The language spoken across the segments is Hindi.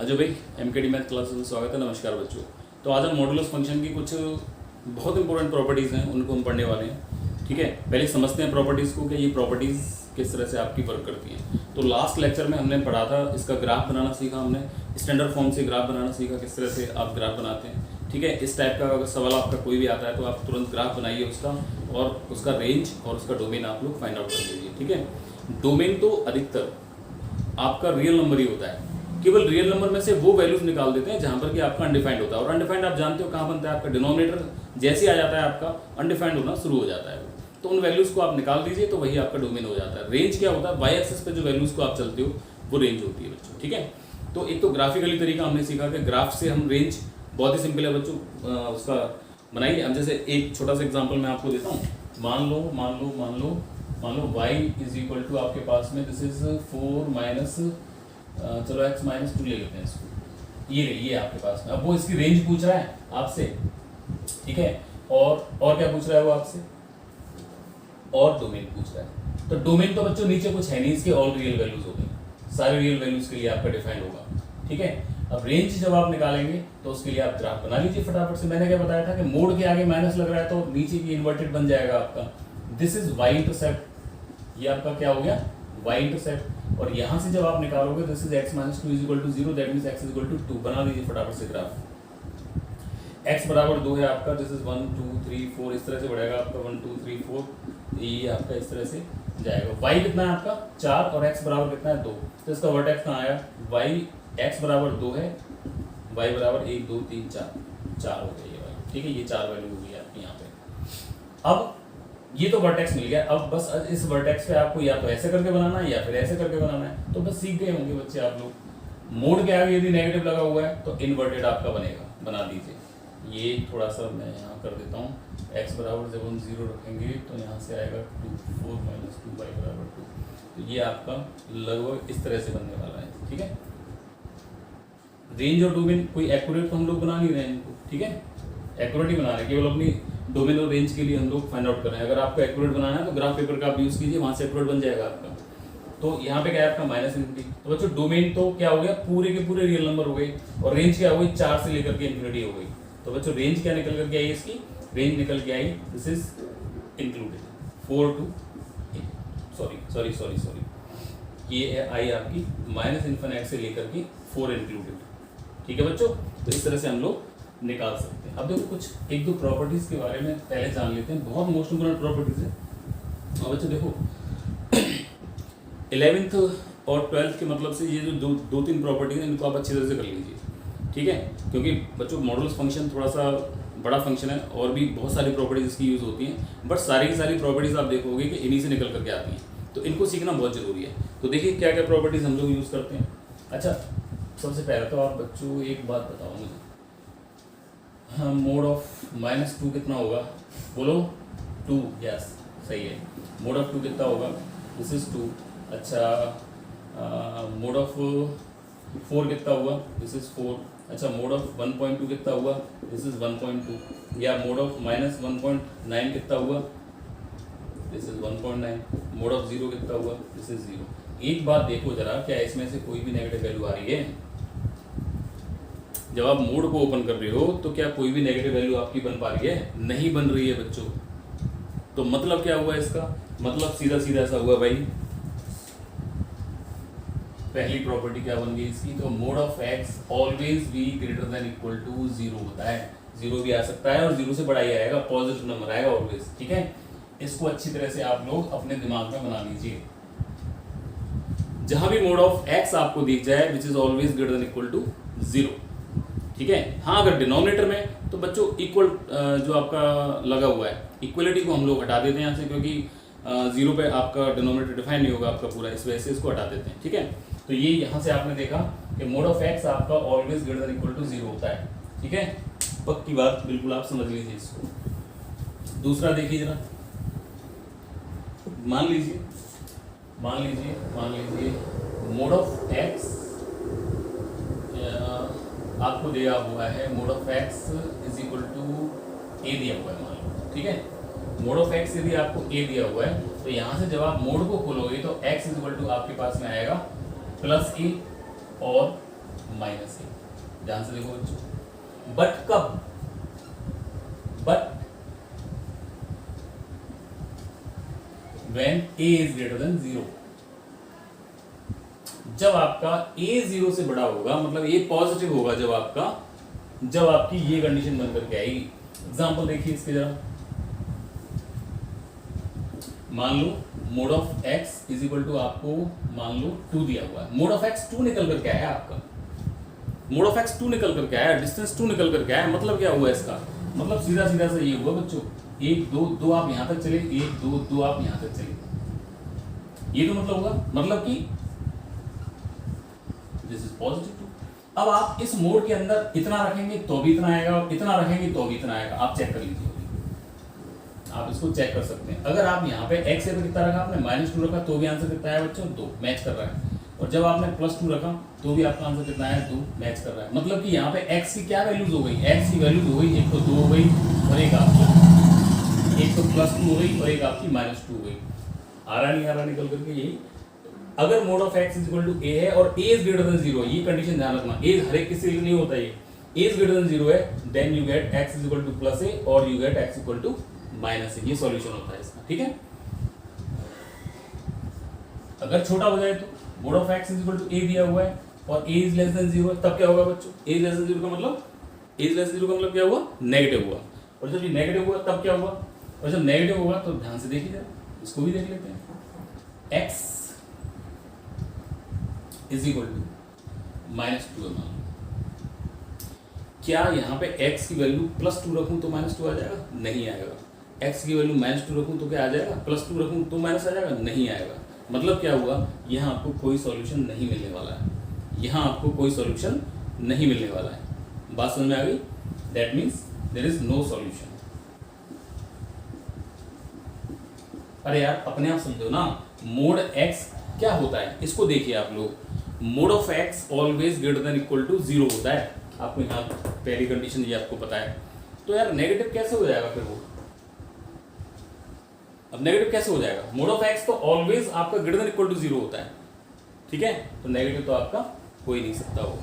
अजय भाई एमकेडी मैथ क्लासेस में स्वागत है। नमस्कार बच्चों। तो आज हम मॉडुलस फंक्शन की कुछ बहुत इंपॉर्टेंट प्रॉपर्टीज़ हैं, उनको हम पढ़ने वाले हैं। ठीक है, पहले समझते हैं प्रॉपर्टीज़ को कि ये प्रॉपर्टीज़ किस तरह से आपकी वर्क करती हैं। तो लास्ट लेक्चर में हमने पढ़ा था, इसका ग्राफ बनाना सीखा हमने, स्टैंडर्ड फॉर्म से ग्राफ बनाना सीखा, किस तरह से आप ग्राफ बनाते हैं। ठीक है, इस टाइप का अगर सवाल आपका कोई भी आता है तो आप तुरंत ग्राफ बनाइए उसका, और उसका रेंज और उसका डोमेन आप लोग फाइंड आउट कर लीजिए। ठीक है, डोमेन तो अधिकतर आपका रियल नंबर ही होता है। केवल रियल नंबर में से वो वैल्यूज निकाल देते हैं जहां पर कि आपका अनडिफाइंड होता है, और अनडिफाइंड आप जानते हो कहाँ बनता है, आपका डिनोमिनेटर जैसे आ जाता है आपका अनडिफाइंड होना शुरू हो जाता है। तो उन वैल्यूज को आप निकाल दीजिए तो वही आपका डोमेन हो जाता है। रेंज क्या होता है, वाई एक्सिस पे जो वैल्यूज को आप चलते हो वो रेंज होती है बच्चों। ठीक है, तो एक तो ग्राफिकली तरीका हमने सीखा कि ग्राफ से हम रेंज, बहुत ही सिंपल है बच्चों, उसका बनाइए। अब जैसे एक छोटा सा एग्जाम्पल मैं आपको देता हूँ। मान लो y इज इक्वल टू आपके पास में दिस इज 4 माइनस, चलो x माइनस 2 ले लेते हैं इसको, ये आपके पास में। अब वो इसकी रेंज पूछ रहा है आपसे, ठीक है, और क्या पूछ रहा है वो आपसे, और डोमेन पूछ रहा है। तो डोमेन तो बच्चों नीचे कुछ है नहीं, इसके ऑल रियल वैल्यूज हो गए, सारे रियल वैल्यूज के लिए आपका डिफाइंड होगा। ठीक है, अब रेंज जब आप निकालेंगे तो उसके लिए आप ग्राफ बना लीजिए फटाफट से। मैंने क्या बताया था कि मोड के आगे माइनस लग रहा है तो नीचे की इन्वर्टेड बन जाएगा आपका। दिस इज y इंटरसेप्ट, ये आपका क्या हो गया, y इंटरसेप्ट, और यहां से जब आप निकालोगे this is x minus 2 is equal to 0, that means x is equal to 2। बना लीजिए फटाफट से ग्राफ। x बराबर 2 है आपका, दिस इज 1 2 3 4, इस तरह से बढ़ेगा आपका 1 2 3 4, ये आपका इस तरह से जाएगा। y कितना है आपका 4 और x बराबर कितना है 2, तो इसका वर्टेक्स कहाँ आया, y x बराबर 2 है, y बराबर 1 2 3 4 हो गया ये वाली। ठीक है, ये 4 वैल्यू होगी आपकी यहाँ पे। अब ये तो वर्टेक्स मिल गया, अब बस इस वर्टेक्स पे आपको या तो ऐसे करके बनाना है या फिर ऐसे करके बनाना है। तो बस सीख गए होंगे बच्चे आप लोग। मोड के आगे यदि नेगेटिव लगा हुआ है तो इन्वर्टेड आपका बनेगा, बना दीजिए। ये थोड़ा सा मैं यहाँ कर देता हूँ, x बराबर जब हम 0 रखेंगे तो यहाँ से आएगा 2 4 माइनस 2 y बराबर 2। तो ये आपका लगभग इस तरह से बनने वाला है। ठीक है, रेंज और डोमेन कोई एक्यूरेट तो हम लोग बना नहीं रहे हैं इनको, ठीक है, एक्यूरेट ही बना रहे हैं, केवल अपनी डोमेन और रेंज के लिए हम लोग फाइंड आउट कर रहे हैं। अगर आपको एक्यूरेट बनाना है तो ग्राफ पेपर का आप यूज कीजिए, वहां से एक्यूरेट बन जाएगा आपका। तो यहाँ पे क्या है आपका माइनस इन्फिनिटी। तो बच्चों डोमेन तो क्या हो गया, पूरे के पूरे रियल नंबर हो गए, और रेंज क्या हो गई 4 से लेकर के इन्फिनिटी हो गई। तो बच्चों रेंज क्या निकल करके आई, इसकी रेंज निकल के आई, this is included 4 to sorry ये आई आपकी माइनस इन्फिनिटी से लेकर के 4 इंक्लूडेड। ठीक है बच्चों, तो इस तरह से हम लोग निकाल सकते हैं। अब देखो कुछ एक दो प्रॉपर्टीज के बारे में पहले जान लेते हैं, बहुत मोस्ट इंपोर्टेंट प्रॉपर्टीज है। और बच्चों देखो 11th और 12th के मतलब से ये जो दो तीन प्रॉपर्टीज हैं इनको आप अच्छी तरह से कर लीजिए। ठीक है, क्योंकि बच्चों मॉडुलस फंक्शन थोड़ा सा बड़ा फंक्शन है और भी बहुत सारी प्रॉपर्टीज इसकी यूज होती हैं, बट सारी की सारी प्रॉपर्टीज आप देखोगे कि इन्हीं से निकल करके आती हैं, तो इनको सीखना बहुत जरूरी है। तो देखिए क्या क्या प्रॉपर्टीज हम लोग यूज करते हैं। अच्छा, सबसे पहले तो आप बच्चों एक बात बताओ मुझे, हाँ, मोड ऑफ -2 कितना होगा, बोलो 2, यस सही है। मोड ऑफ 2 कितना होगा, दिस इज 2। अच्छा, मोड ऑफ 4 कितना हुआ, दिस इज 4। अच्छा, मोड ऑफ 1.2 कितना हुआ, दिस इज 1.2। या मोड ऑफ -1.9 कितना हुआ, दिस इज 1.9। मोड ऑफ 0 कितना हुआ, दिस इज 0। एक बात देखो जरा, क्या इसमें से कोई भी नेगेटिव वैल्यू आ रही है? जब आप मोड को ओपन कर रहे हो तो क्या कोई भी नेगेटिव वैल्यू आपकी बन पा रही है? नहीं बन रही है बच्चों। तो मतलब क्या हुआ इसका, मतलब सीधा सीधा ऐसा हुआ भाई, पहली प्रॉपर्टी क्या बन गई इसकी, तो mod of x always be greater than equal to 0 होता है। 0 भी आ सकता है और 0 से बड़ा ही आएगा, पॉजिटिव नंबर आएगा ऑलवेज। ठीक है, इसको अच्छी तरह से आप लोग अपने दिमाग में बना लीजिए। जहां भी मोड ऑफ एक्स आपको दिख जाए which is always greater than equal to 0। ठीक है, हाँ अगर डिनोमिनेटर में तो बच्चों इक्वल जो आपका लगा हुआ है, इक्वलिटी को हम लोग हटा देते हैं यहाँ से, क्योंकि 0 पे आपका डिनोमिनेटर डिफाइन नहीं होगा आपका पूरा, इस वजह से इसको हटा देते हैं। ठीक है, तो ये यहाँ से आपने देखा कि मोड ऑफ एक्स आपका always greater than equal to 0 होता है। ठीक है, पक्की बात, बिल्कुल आप समझ लीजिए इसको। दूसरा देखिए जरा, मान लीजिए मोड ऑफ एक्स आपको दिया हुआ है, mode of x is equal to A दिया हुआ है मान लो। ठीक है, मोड ऑफ एक्स यदि आपको ए दिया हुआ है तो यहाँ से जब आप मोड को खोलोगे तो एक्स इज इक्वल टू आपके पास में आएगा +a और माइनस ए। ध्यान से देखो बच्चों, बट कब, but when a is greater than 0, जब आपका a 0 से बड़ा होगा, मतलब a पॉजिटिव होगा जब आपकी ये कंडीशन बन करके आएगी। एग्जांपल देखिए इसके जरा, मान लो mod of x is equal to आपको मान लो 2 दिया हुआ है, मोड ऑफ x 2 निकल करके आया आपका, मोड ऑफ x 2 निकल करके आया, डिस्टेंस 2 निकल करके आया, मतलब क्या हुआ इसका, मतलब सीधा सीधा से ये हुआ बच्चों, 1 2 2 आप यहां तक चले, 1 2 2 आप यहां तक चले, ये तो मतलब होगा, मतलब कि दिस इज पॉजिटिव 2। अब आप इस मोड के अंदर इतना रखेंगे तो भी इतना आएगा, और इतना रखेंगे तो भी इतना आएगा, आप चेक कर लीजिए, आप इसको चेक कर सकते हैं। अगर आप यहाँ पे x से कितना रखा आपने, -2 रखा, तो भी आंसर कितना आया बच्चों, 2 मैच कर रहा है, और जब आपने +2 रखा तो भी आपका आंसर कितना आया, 2 मैच कर रहा है। मतलब कि यहाँ पे x की क्या वैल्यूज हो गई, x की वैल्यूज हो गई, एक तो 2 हो गई और एक आपकी, एक तो +2 हो गई और एक आपकी -2 हो गई। आ रहा निकल करके यही। अगर mod of x is equal to a है और a इज ग्रेटर देन 0, ये कंडीशन ध्यान रखना, a हर एक किसी के लिए नहीं होता, ये a इज ग्रेटर देन 0 है, then you get x is equal to +a और you get x equal to -a, ये सॉल्यूशन होता है इसका, ठीक है। अगर छोटा हो जाए तो mod of x is equal to a दिया हुआ है और a इज लेस देन 0 है, तब क्या होगा बच्चों, a इज लेस देन 0 का मतलब, a इज लेस देन 0 का मतलब क्या हुआ, नेगेटिव हुआ, और जब ये नेगेटिव हुआ तब क्या हुआ, और जब नेगेटिव होगा तो ध्यान से देखिए जरा, इसको भी देख लेते हैं, x इज इक्वल टू -2 है, क्या यहाँ पे x की वैल्यू +2 रखूं तो -2 आ जाएगा, नहीं आएगा। x की वैल्यू -2 रखूं तो क्या आ जाएगा, +2 रखूं तो माइनस आ जाएगा, नहीं आएगा। मतलब क्या हुआ, यहाँ आपको कोई सॉल्यूशन नहीं मिलने वाला है, यहाँ आपको कोई सॉल्यूशन नहीं मिलने वाला है। बात समझ में आ गई, that means there is no solution. अरे यार अपने आप समझो ना, मोड x क्या होता है, इसको देखिए आप लोग, mod of x always greater than equal to 0 होता है, आपको यहाँ पहली कंडीशन ये आपको पता है। तो यार नेगेटिव कैसे हो जाएगा फिर वो, अब नेगेटिव कैसे हो जाएगा, मोड ऑफ x तो ऑलवेज आपका ग्रेटर देन इक्वल टू 0 होता है, ठीक है, तो नेगेटिव तो आपका हो ही नहीं सकता वो।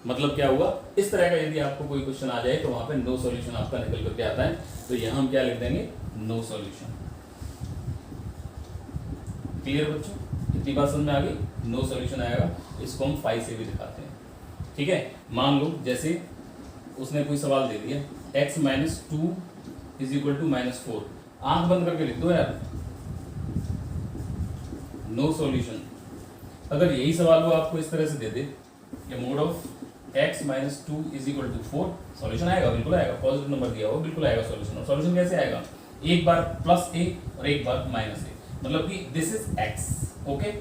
मतलब क्या हुआ, इस तरह का यदि आपको कोई क्वेश्चन आ जाए तो वहां पे नो सॉल्यूशन आपका निकल करके आता है, तो यहाँ हम क्या लिख देंगे, नो सॉल्यूशन। क्लियर बच्चों, इतनी बात समझ में आ गई, नो सॉल्यूशन आएगा, इसको हम 5 से भी दिखाते हैं, ठीक है। मान लो जैसे उसने कोई सवाल दे दिया, x - 2 इज इक्वल टू -4, आंख बंद करके लिख दो यार, नो सॉल्यूशन। अगर यही सवाल वो आपको इस तरह से दे दे, mode of x - 2 is equal to 4, solution आएगा, बिल्कुल आएगा, पॉजिटिव नंबर दिया हो बिल्कुल आएगा सॉल्यूशन। और सॉल्यूशन कैसे आएगा, एक बार +a और एक बार -a, मतलब कि this is x, okay,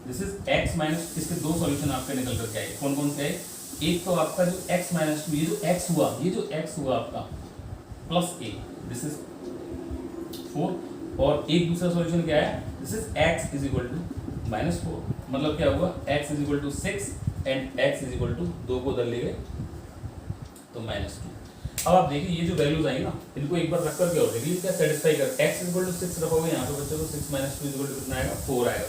this is x minus, इसके दो सॉल्यूशन आपके निकल करके आए, कौन कौन से आए, एक तो आपका जो x - 2, ये जो x हुआ, ये जो x हुआ आपका +a, दिस इज 4, और एक दूसरा सॉल्यूशन क्या है, this is x is equal to -4, मतलब क्या हुआ, x is equal to 6 and x is equal to 2 को उधर ले गए तो -2। अब आप देखिए ये जो वैल्यूज आई ना, इनको एक बार रख करके और देखिए क्या सेटिस्फाई कर, x इज इक्वल टू 6 रखोगे यहाँ पे बच्चों को, 6 - 2 इज इक्वल टू कितना आएगा, 4 आएगा,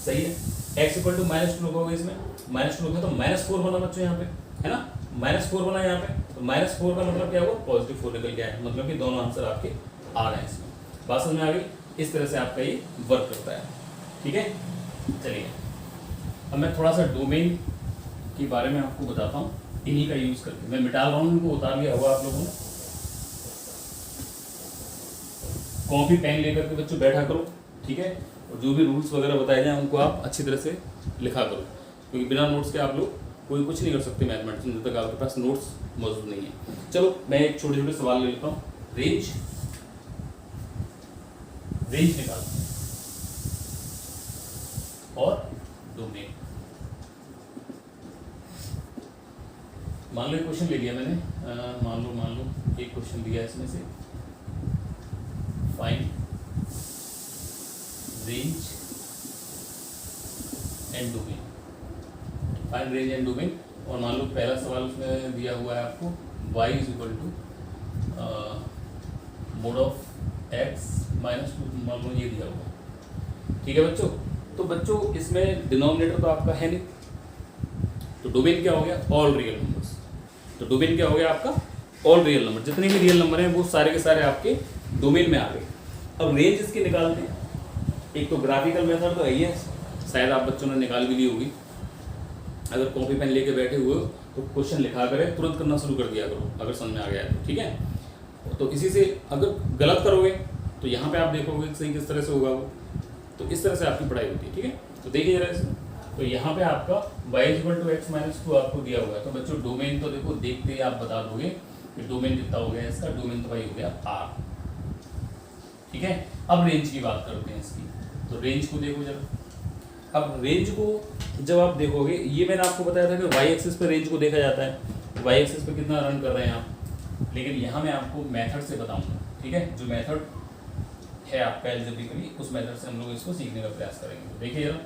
सही है। x इक्वल टू -2 रखोगे इसमें, -2 रखोगे तो -4 बना बच्चों यहाँ पे, है ना, -4 बना यहाँ पे, तो -4 का मतलब क्या हुआ, +4 निकल के आया, मतलब कि दोनों आंसर आपके आ रहे हैं इसमें। बात समझ में आ गई, इस तरह से आपका ये वर्क करता है, ठीक है। चलिए अब मैं थोड़ा सा डोमेन के बारे में आपको बताता हूँ, इन्हीं का यूज करके मैं मिटा रहा हूँ, इनको उतार लिया हुआ आप लोगों ने। कॉपी पेन लेकर के बच्चों बैठा करो, ठीक है, और जो भी रूल्स वगैरह बताए जाएं उनको आप अच्छी तरह से लिखा करो, क्योंकि बिना नोट्स के आप लोग कोई कुछ नहीं कर सकते मैथमेटिक्स में जब तक आपके पास नोट्स मौजूद नहीं है। चलो मैं एक छोटे छोटे सवाल ले लेता हूँ, रेंज निकालते हैं और डोमेन। मान लो एक क्वेश्चन ले लिया मैंने, मान लो एक क्वेश्चन लिया इसमें से, find range and domain, find range and domain. और मान लो पहला सवाल उसमें दिया हुआ है आपको, y is equal to mod of x - 2, मान लो ये दिया हुआ, ठीक है बच्चों। तो बच्चों इसमें डिनोमिनेटर तो आपका है नहीं, तो डोमेन क्या हो गया, ऑल रियल नंबर्स। तो डोमेन क्या हो गया आपका, ऑल रियल नंबर, जितने भी रियल नंबर हैं वो सारे के सारे आपके डोमेन में आ गए। अब रेंज इसकी निकालते हैं। एक तो ग्राफिकल मेथड तो यही है, शायद आप बच्चों ने निकाल भी ली होगी। अगर कॉपी पेन लेके बैठे हुए हो तो क्वेश्चन लिखा करें, तुरंत करना शुरू कर दिया करो अगर समझ में आ गया है तो, ठीक है। तो इसी से अगर गलत करोगे तो यहाँ पे आप देखोगे सही किस तरह से होगा वो, तो इस तरह से आपकी पढ़ाई होती है, ठीक है। तो देखिए जरा इसे, तो यहाँ पे आपका y = x - 2 आपको दिया हुआ है। तो बच्चों डोमेन तो देखो देखते ही आप बता दोगे कि डोमेन कितना हो गया इसका, डोमेन तो भाई हो गया R, ठीक है। अब रेंज की बात करते हैं इसकी, तो रेंज को देखो जरा। अब रेंज को जब आप देखोगे, ये मैंने आपको बताया था कि वाई एक्सिस पे रेंज को देखा जाता है, वाई एक्सिस पे कितना रन कर रहे हैं आप, लेकिन यहाँ मैं आपको मेथड से बताऊंगा, ठीक है। जो मेथड है आपका एल्जेब्रिकली, उस मेथड से हम लोग इसको सीखने का प्रयास करेंगे। तो देखिए जरा,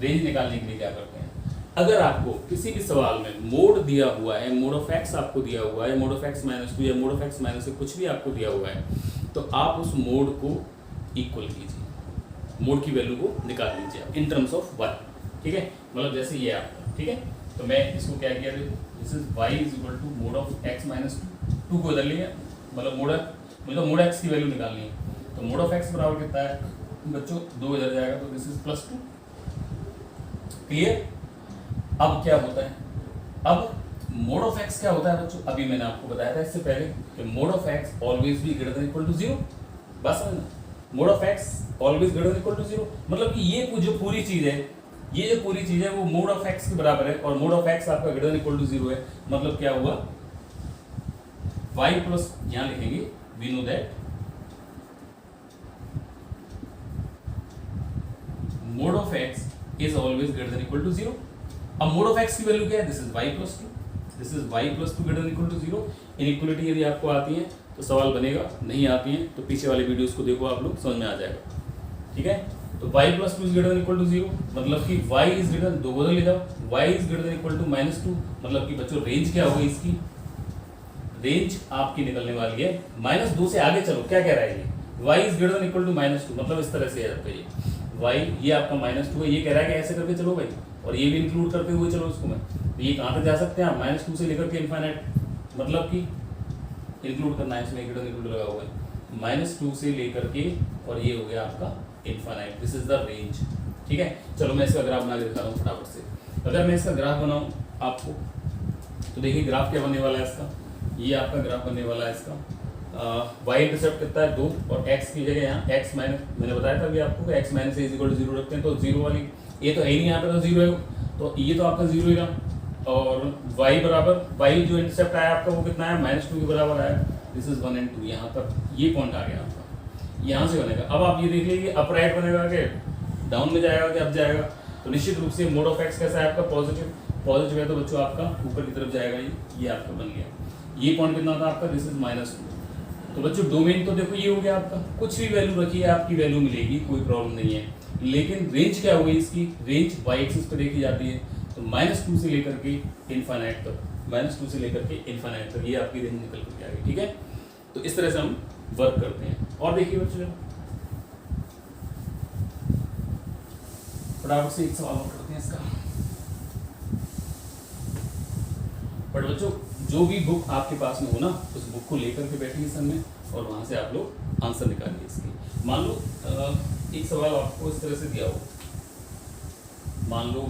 रेंज निकालने के लिए क्या करते हैं। अगर आपको किसी भी सवाल में मोड दिया हुआ है, मोड ऑफ एक्स आपको दिया हुआ है, मोड ऑफ x - 2 या मोड ऑफ x - कुछ भी आपको दिया हुआ है, तो आप उस मोड को इक्वल कीजिए, मोड की वैल्यू को निकाल लीजिए इन टर्म्स ऑफ y, ठीक है। मतलब जैसे ये आपका, ठीक है। तो मैं इसको क्या किया, देखो this is y = mode of x - 2 को बदल लिया, मतलब मुझे मोड x की वैल्यू निकालनी है। तो मोड ऑफ x बराबर कितना है बच्चों, 2 इधर जाएगा तो दिस इज +2, क्लियर। अब क्या होता है, अब मोड ऑफ x क्या होता है बच्चों, अभी मैंने आपको बताया था इससे पहले कि mod of x always be greater than equal to 0, बस समझना, mod of x always greater than equal to 0, मतलब कि ये जो पूरी चीज है, ये जो पूरी चीज है वो मोड ऑफ x के बराबर है, और मोड ऑफ x आपका ग्रेटर देन इक्वल टू 0 है। मतलब क्या हुआ, y प्लस, यहां लिखेंगे we know that mod of x is always greater than equal to 0। अब मोड ऑफ x की वैल्यू क्या है, this is y + 2, this is y + 2 greater than equal to 0। Inequality यदि आपको आती है तो सवाल बनेगा, नहीं आती है तो पीछे वाले वीडियोस को देखो, आप लोग समझ में आ जाएगा, ठीक है। तो y + 2 greater than equal to 0, मतलब कि y इज ग्रेटर, 2 बदल ले जाओ, y is greater than equal to -2, मतलब कि बच्चों रेंज क्या होगी इसकी, रेंज आपकी निकलने वाली है -2 से आगे चलो, क्या कह रहा है ये, y is greater than equal to -2, मतलब इस तरह से है आपका ये y, ये आपका -2 है, ये कह रहा है कि ऐसे करके चलो भाई, और ये भी इंक्लूड करते हुए चलो इसको मैं, तो ये कहाँ तक जा सकते हैं आप, -2 से लेकर के इनफाइनाइट, मतलब कि इंक्लूड करना है इसमें, इंक्लूड लगा हुआ है, -2 से लेकर के, और ये हो गया आपका infinite, this is the range, ठीक है। चलो मैं इसका ग्राफ बना के दिखा रहा हूँ फटाफट से। अगर मैं इसका ग्राफ बनाऊँ आपको, तो देखिए ग्राफ क्या बनने वाला है इसका, ये आपका ग्राफ बनने वाला है इसका, y इंटरसेप्ट कितना है 2, और x की जगह यहाँ x माइनस, मैंने बताया था अभी आपको x - a = 0 रखते हैं, तो 0 वाली, ये तो है ही नहीं, यहाँ पे तो 0 है, तो ये तो आपका 0 ही रहा, और y बराबर, y जो इंटरसेप्ट आया आपका वो कितना है, -2 के बराबर आया, दिस इज 1 and 2, यहाँ पर ये पॉइंट आ गया आपका, यहाँ से बनेगा। अब आप ये देख लीजिए अपराइट बनेगा कि डाउन में जाएगा कि अप जाएगा, तो निश्चित रूप से मोड ऑफ x कैसा है आपका, पॉजिटिव है, तो बच्चों आपका ऊपर की तरफ जाएगा, ये आपका बन गया। ये पॉइंट कितना था आपका, दिस इज -2। तो बच्चों डोमेन तो देखो ये हो गया आपका, कुछ भी वैल्यू रखिए आपकी वैल्यू मिलेगी, कोई प्रॉब्लम नहीं है, लेकिन रेंज क्या होगी इसकी, रेंज y एक्सिस पे देखी जाती है, तो -2 से लेकर के इनफाइनाइट तक, -2 से लेकर के इनफाइनाइट तक ये आपकी रेंज निकल करके आ गई, ठीक है। तो इस तरह से हम वर्क करते हैं। और देखिए बच्चों, फटाफट से एक सवाल और करते हैं इसका। बट बच्चों जो भी बुक आपके पास में हो ना, उस बुक को लेकर के बैठिए सन में, और वहां से आप लोग आंसर निकालिए इसके। मान लो एक सवाल आपको इस तरह से दिया हो, मान लो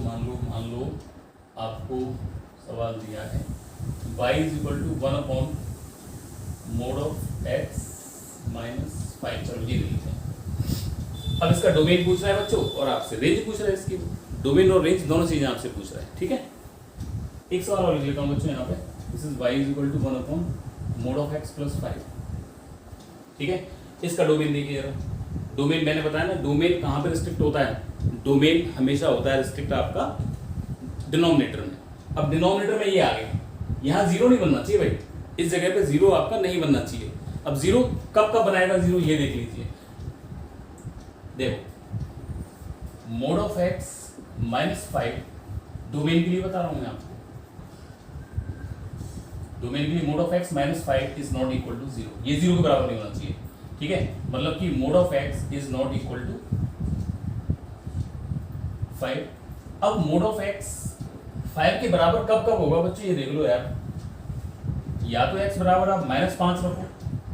आपको सवाल दिया है y = 1/mod of x - 5, चलो ये लिखते हैं। अब इसका डोमेन पूछ रहा है बच्चों, और आपसे रेंज पूछ रहा है, इसकी डोमेन और रेंज दोनों चीजें आपसे पूछ रहा है, ठीक है। एक सवाल और लिख लेता हूँ बच्चों यहाँ पे, this is y = 1/mod of x + 5, ठीक है। इसका डोमेन देखिए जरा, डोमेन मैंने बताया ना, डोमेन कहाँ पे रिस्ट्रिक्ट होता है, डोमेन हमेशा होता है रिस्ट्रिक्ट आपका डिनोमिनेटर में। अब डिनोमिनेटर में ये आ गया, यहाँ 0 नहीं बनना चाहिए भाई, इस जगह पे 0 आपका नहीं बनना चाहिए। अब 0 कब बनाएगा 0, ये देख लीजिए, देखो मोड ऑफ x -5, डोमेन के लिए बता रहा हूं मैं आपको, डोमेन के लिए mod of x -5 is not equal to 0, ये 0 के बराबर नहीं होना चाहिए, ठीक है। मतलब कि mod of x is not equal to 5। अब मोड ऑफ x 5 के बराबर कब कब होगा बच्चों, ये देख लो यार, या तो x बराबर आप -5 रखो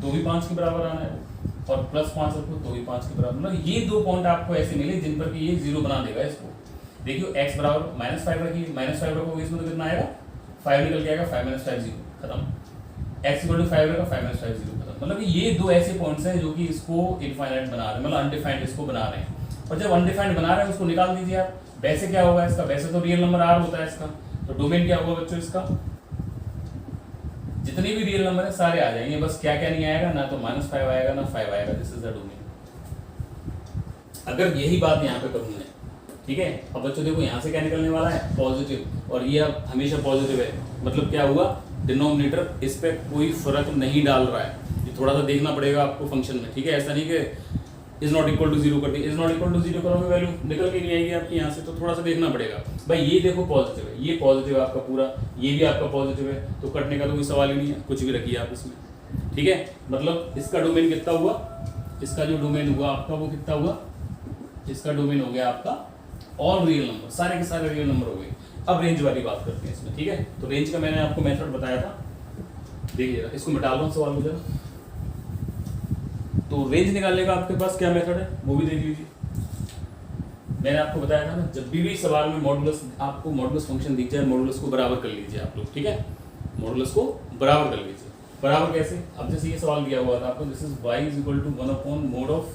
तो भी 5 के बराबर आना है, और +5 रखो तो भी 5 के बराबर, मतलब ये 2 पॉइंट आपको ऐसे मिले जिन पर कि ये 0 बना देगा इसको। देखियो x बराबर -5 रखिए, -5 रखोगे इसमें तो कितना आएगा, 5 निकल के आएगा, 5 - 5 0 खत्म, x = 5 रहेगा, 5 - 5 0 खत्म। मतलब ये 2 ऐसे पॉइंट्स हैं जो कि इसको इनफाइनाइट बना रहे हैं, मतलब अनडिफाइंड इसको बना रहे हैं, और जब अनडिफाइंड बना रहे हैं उसको निकाल दीजिए आप। वैसे क्या होगा इसका, वैसे तो रियल नंबर r होता है इसका, तो डोमेन क्या होगा बच्चों इसका, जितने भी रियल नंबर है सारे आ जाएंगे, बस क्या क्या नहीं आएगा, ना तो -5 आएगा ना 5 आएगा, दिस इज द डोमेन। अगर यही बात यहाँ पे करूँ मैं, ठीक है, अब बच्चों देखो यहाँ से क्या निकलने वाला है, पॉजिटिव, और ये अब हमेशा पॉजिटिव है, मतलब क्या हुआ, डिनोमिनेटर इस पे कोई फर्क नहीं डाल रहा है, ये थोड़ा सा देखना पड़ेगा आपको फंक्शन में, ठीक है, ऐसा नहीं कि इज नॉट इक्वल टू 0 कर दी, इज नॉट इक्वल टू 0 करोगे वैल्यू निकल के नहीं आएगी आपकी यहाँ से, तो थोड़ा सा देखना पड़ेगा भाई। ये देखो पॉजिटिव है, ये पॉजिटिव है आपका पूरा, ये भी आपका पॉजिटिव है, तो कटने का तो कोई सवाल ही नहीं है, कुछ भी रखिए आप इसमें, ठीक है। मतलब इसका डोमेन कितना हुआ, इसका जो डोमेन हुआ आपका वो कितना हुआ, इसका डोमेन हो गया आपका ऑल रियल नंबर, सारे के सारे रियल नंबर हो गए। अब रेंज वाली बात करते हैं इसमें, ठीक है, तो रेंज का मैंने आपको मेथड बताया था, देखिए इसको मिटा लो सवाल में जरा। तो रेंज निकालने का आपके पास क्या मेथड है वो भी देख लीजिए। मैंने आपको बताया था ना, जब भी सवाल में मॉडुलस, आपको मॉडुलस फंक्शन दिख जाए, मॉडुलस को बराबर कर लीजिए आप लोग, ठीक है, मॉडुलस को बराबर कर लीजिए। बराबर कैसे, अब जैसे ये सवाल दिया हुआ था आपको, this is y = 1/mod of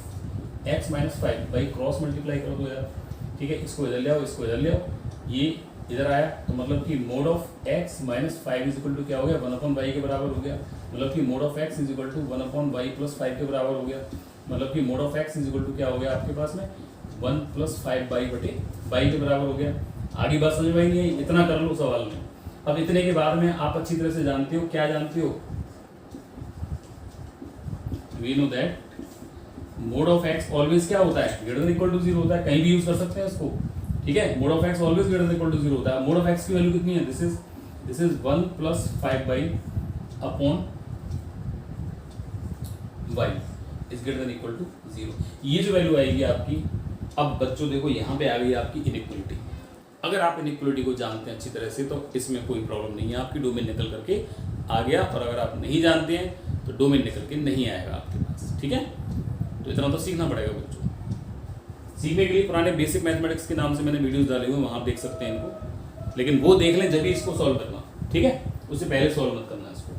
x - 5, भाई क्रॉस मल्टीप्लाई कर दो यार, ठीक है, इसको इधर ले आओ, इसको इधर ले आओ, ये इधर आया, तो मतलब कि mod of x - 5 = क्या हो गया, 1/y के बराबर हो गया, मतलब कि mod of x = 1/y + 5 के बराबर हो गया, मतलब कि mod of x = क्या हो गया आपके पास में 1 + 5y/y के बराबर हो गया। आगे बात समझ में आई नहीं आई, इतना कर लो सवाल में। अब इतने के बाद में आप अच्छी तरह से जानते हो, क्या जानते हो, we know that mod of x always क्या होता है, >= 0 होता है, कहीं भी यूज कर सकते हैं इसको, ठीक है, mod of x ऑलवेज >= 0 होता है। mod of x की वैल्यू कितनी है, this is 1 + 5y upon y is >= 0, ये जो वैल्यू आएगी आपकी। अब बच्चों देखो यहाँ पे आ गई आपकी इनइक्वलिटी, अगर आप इनइक्वलिटी को जानते हैं अच्छी तरह से तो इसमें कोई प्रॉब्लम नहीं है, आपकी डोमेन निकल करके आ गया, और अगर आप नहीं जानते हैं तो डोमेन निकल के नहीं आएगा आपके पास, ठीक है। तो इतना तो सीखना पड़ेगा बच्चों। सीखने के लिए पुराने बेसिक मैथमेटिक्स के नाम से मैंने वीडियोस डाले हुए, वहाँ आप देख सकते हैं इनको, लेकिन वो देख लें जब भी इसको सॉल्व करना, ठीक है, उससे पहले सॉल्व मत करना इसको।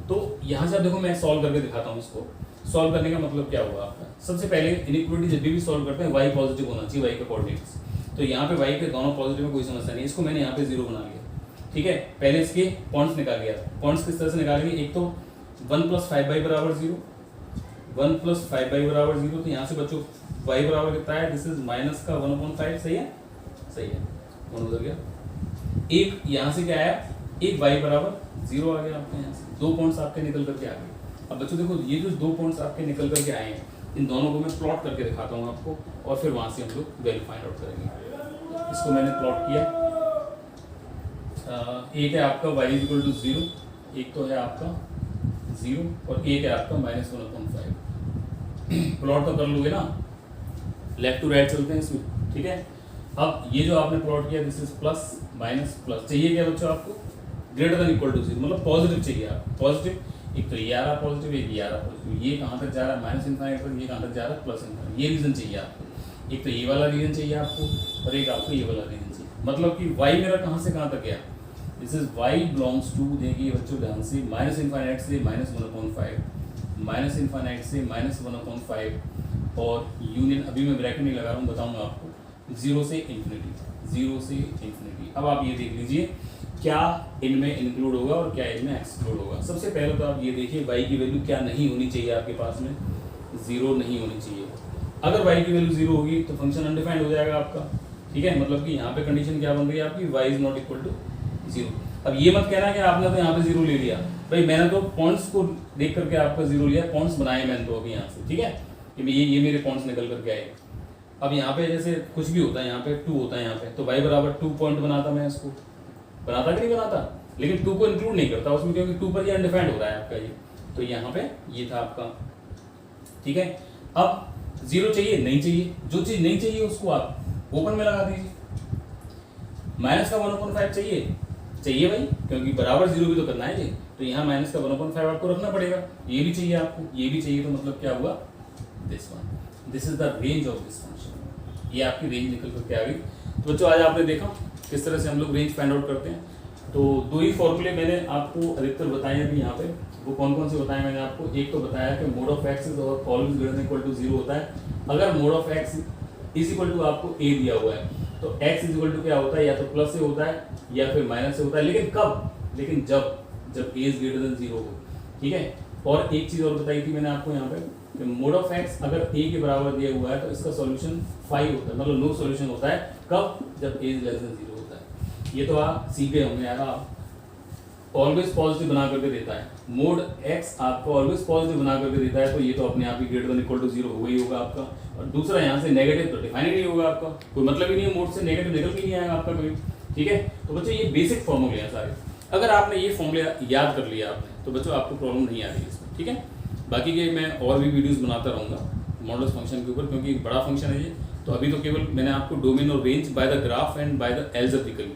तो यहाँ से आप देखो, मैं सॉल्व करके दिखाता हूँ इसको। सॉल्व करने का मतलब क्या हुआ आपका, सबसे पहले इनइक्वलिटी जब भी सॉल्व करते हैं y पॉजिटिव होना चाहिए, y के कोऑर्डिनेट्स, तो यहाँ पे y के दोनों पॉजिटिव में कोई समस्या नहीं, इसको मैंने यहाँ पे 0 बना लिया, ठीक है। पहले इसके पॉइंट्स निकाल लिया, पॉइंट्स किस तरह से निकालेंगे, एक तो 1 + 5y = 0, 1 + 5y = 0, तो यहाँ से बच्चों y बराबर कितना है, दिस इज माइनस का 1/5, सही है, सही है, कौन उधर गया, एक यहाँ से क्या आया, एक y = 0 आ गया आपके, यहाँ से 2 पॉइंट्स आपके निकल करके आ गए। अब बच्चों देखो, ये जो 2 पॉइंट्स आपके निकल करके आए हैं, इन दोनों को मैं प्लॉट करके दिखाता हूँ आपको, और फिर वहाँ से हम लोग वैल्यू फाइंड आउट करेंगे। इसको मैंने प्लॉट किया, एक है आपका y = 0, एक तो है आपका 0, और एक है आपका -1/5। प्लॉट तो कर लोगे ना, लेफ्ट टू राइट चलते हैं इसमें, ठीक है। अब ये जो आपने प्लॉट किया, this is plus minus plus, चाहिए क्या बच्चों आपको, > 0, मतलब पॉजिटिव चाहिए आपको, पॉजिटिव, एक तो ये आ रहा पॉजिटिव, एक ये आ रहा पॉजिटिव, ये कहाँ तक जा रहा है -∞ तक, ये कहाँ तक जा रहा है +∞, ये रीजन चाहिए आपको, एक तो ये वाला रीजन चाहिए आपको, और एक आपको ये वाला रीजन चाहिए, मतलब कि y मेरा कहाँ से कहाँ तक गया, this is y belongs to, देखिए बच्चों ध्यान से, -∞ से -1/5, -∞ से -1/5, और यूनियन, अभी मैं ब्रैकेट नहीं लगा रहा हूँ, बताऊँगा आपको, 0 से इन्फिनिटी, 0 से इन्फिनिटी। अब आप ये देख लीजिए क्या इनमें इंक्लूड होगा और क्या इनमें एक्सक्लूड होगा। सबसे पहले तो आप ये देखिए y की वैल्यू क्या नहीं होनी चाहिए आपके पास में, 0 नहीं होनी चाहिए। अगर y की वैल्यू 0 होगी तो फंक्शन अनडिफाइंड हो जाएगा आपका, ठीक है, मतलब कि यहाँ पे कंडीशन क्या बन रही है आपकी, y ≠ 0। अब ये मत कहना कि आपने तो यहाँ पे 0 ले लिया, भाई मैंने तो पॉइंट्स को देख करके आपका 0 लिया, पॉइंट्स बनाए मैंने तो अभी यहाँ से, ठीक है, कि ये मेरे पॉइंट्स निकल करके आए। अब यहाँ पे जैसे कुछ भी होता है, यहाँ पे 2 होता है, यहाँ पे तो y = 2 पॉइंट बनाता, मैं इसको बनाता कि नहीं बनाता, लेकिन 2 को इंक्लूड नहीं करता उसमें, क्योंकि 2 पर ये अनडिफाइंड हो रहा है आपका ये, तो यहाँ पे ये था आपका, ठीक है। अब 0 चाहिए नहीं चाहिए, जो चीज़ नहीं चाहिए उसको आप ओपन में लगा दीजिए, माइनस का 1/5 चाहिए भाई, क्योंकि बराबर 0 भी तो करना है जी। तो यहाँ माइनस का 1/5 आपको रखना पड़ेगा। ये भी चाहिए आपको, ये भी चाहिए, तो मतलब क्या हुआ, this one, this is the range of this function. ये आपकी रेंज निकल करके आ गई। तो बच्चों आज आपने देखा किस तरह से हम लोग रेंज फाइंड आउट करते हैं। तो 2 ही फॉर्मूले मैंने आपको अधिकतर बताए अभी यहाँ पे। वो कौन कौन से बताए मैंने आपको? एक तो बताया कि mod of x is always greater than equal to 0 होता है अगर mod of x is equal to आपको ए दिया हुआ है। तो x इज इक्वल टू क्या होता है, या तो प्लस से होता है या फिर माइनस से होता है। लेकिन कब? लेकिन जब a इज ग्रेटर देन 0 हो, ठीक है। और एक चीज और बताई थी मैंने आपको यहाँ पे कि मोड ऑफ x अगर a के बराबर दिया हुआ है तो इसका सॉल्यूशन 5 होता है, मतलब नो सॉल्यूशन होता है। कब? जब a इज लेस देन 0 होता है। ये तो आप सीख गए होंगे यार। आप ऑलवेज पॉजिटिव बना करके देता है, मोड x आपको ऑलवेज पॉजिटिव बना करके देता है, तो ये तो अपने आप ही ग्रेटर देन इक्वल टू 0 हो ही होगा आपका। और दूसरा यहाँ से नेगेटिव तो डिफाइन ही नहीं होगा आपका, कोई मतलब ही नहीं है, मोड से नेगेटिव निकल के नहीं आएगा आपका कभी, ठीक है। तो बच्चों ये बेसिक फॉर्मूले हैं सारे। अगर आपने ये फॉर्मूले याद कर लिया आपने, तो बच्चों आपको प्रॉब्लम नहीं आ रही इसमें, ठीक है। बाकी के मैं और भी वीडियोस बनाता रहूँगा मॉडुलस फंक्शन के ऊपर, क्योंकि बड़ा फंक्शन है ये। तो अभी तो केवल मैंने आपको डोमेन और range by the graph and by the algebraically,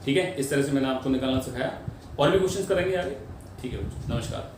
ठीक है, इस तरह से मैंने आपको निकालना सिखाया। और भी क्वेश्चंस करेंगे आगे, ठीक है बच्चों, नमस्कार।